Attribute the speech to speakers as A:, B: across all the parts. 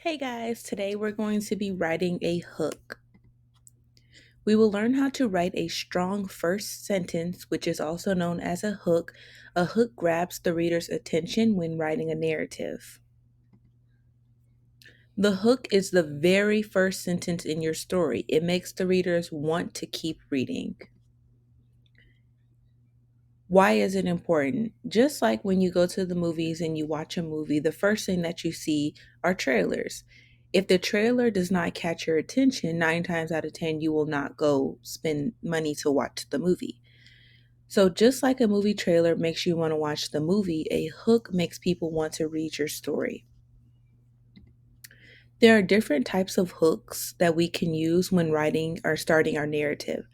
A: Hey guys, today we're going to be writing a hook. We will learn how to write a strong first sentence, which is also known as a hook. A hook grabs the reader's attention when writing a narrative. The hook is the very first sentence in your story. It makes the readers want to keep reading. Why is it important? Just like when you go to the movies and you watch a movie, the first thing that you see are trailers. If the trailer does not catch your attention, 9 times out of 10, you will not go spend money to watch the movie. So, just like a movie trailer makes you want to watch the movie, a hook makes people want to read your story. There are different types of hooks that we can use when writing or starting our narrative.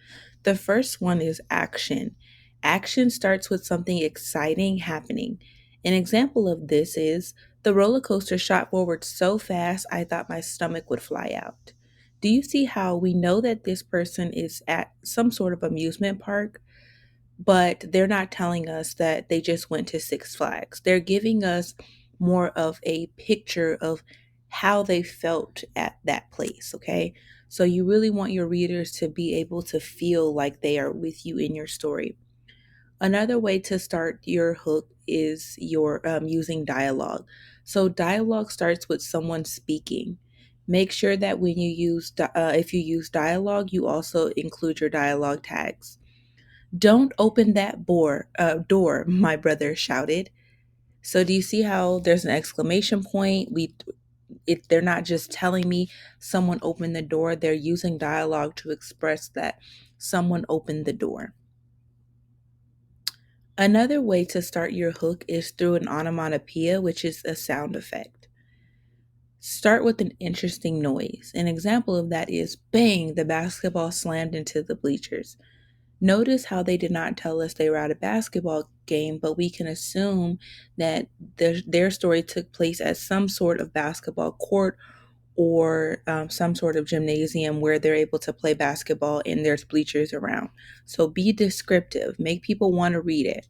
A: The first one is action. Action starts with something exciting happening. An example of this is the roller coaster shot forward so fast I thought my stomach would fly out. Do you see how we know that this person is at some sort of amusement park, but they're not telling us that they just went to Six Flags? They're giving us more of a picture of how they felt at that place, okay? So you really want your readers to be able to feel like they are with you in your story. Another way to start your hook is your using dialogue. So dialogue starts with someone speaking. Make sure that when you if you use dialogue, you also include your dialogue tags. Don't open that door, my brother shouted. So do you see how there's an exclamation point? They're not just telling me someone opened the door, they're using dialogue to express that someone opened the door. Another way to start your hook is through an onomatopoeia, which is a sound effect. Start with an interesting noise. An example of that is bang, the basketball slammed into the bleachers. Notice how they did not tell us they were at a basketball game, but we can assume that their story took place at some sort of basketball court or some sort of gymnasium where they're able to play basketball and there's bleachers around. So be descriptive, make people want to read it.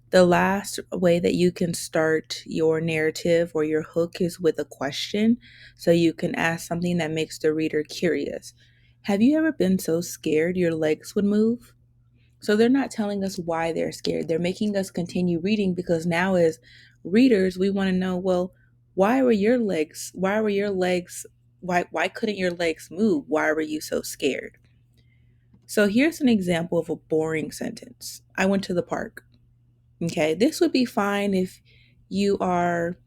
A: The last way that you can start your narrative or your hook is with a question. So you can ask something that makes the reader curious. Have you ever been so scared your legs would move? So they're not telling us why they're scared. They're making us continue reading because now as readers, we want to know, well, why couldn't your legs move? Why were you so scared? So here's an example of a boring sentence. I went to the park. Okay, this would be fine if you are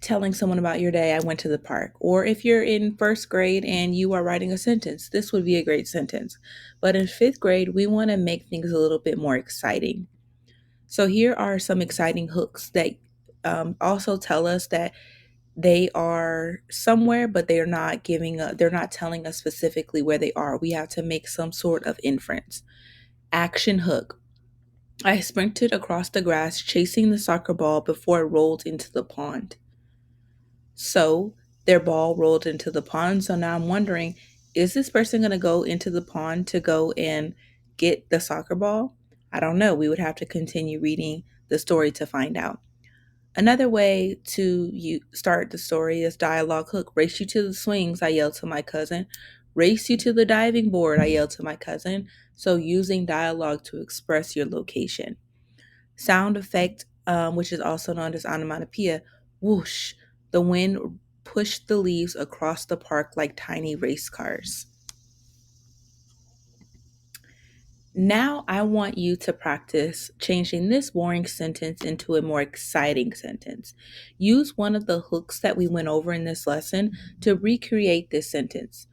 A: telling someone about your day, I went to the park. Or if you're in first grade and you are writing a sentence, this would be a great sentence. But in fifth grade, we want to make things a little bit more exciting. So here are some exciting hooks that also tell us that they are somewhere, but they're not telling us specifically where they are. We have to make some sort of inference. Action hook. I sprinted across the grass, chasing the soccer ball before it rolled into the pond. So their ball rolled into the pond. So now I'm wondering, is this person going to go into the pond to go and get the soccer ball? I don't know. We would have to continue reading the story to find out. Another way to start the story is dialogue hook. Race you to the swings, I yelled to my cousin. Race you to the diving board, I yelled to my cousin. So using dialogue to express your location. Sound effect, which is also known as onomatopoeia, whoosh. The wind pushed the leaves across the park like tiny race cars. Now I want you to practice changing this boring sentence into a more exciting sentence. Use one of the hooks that we went over in this lesson to recreate this sentence.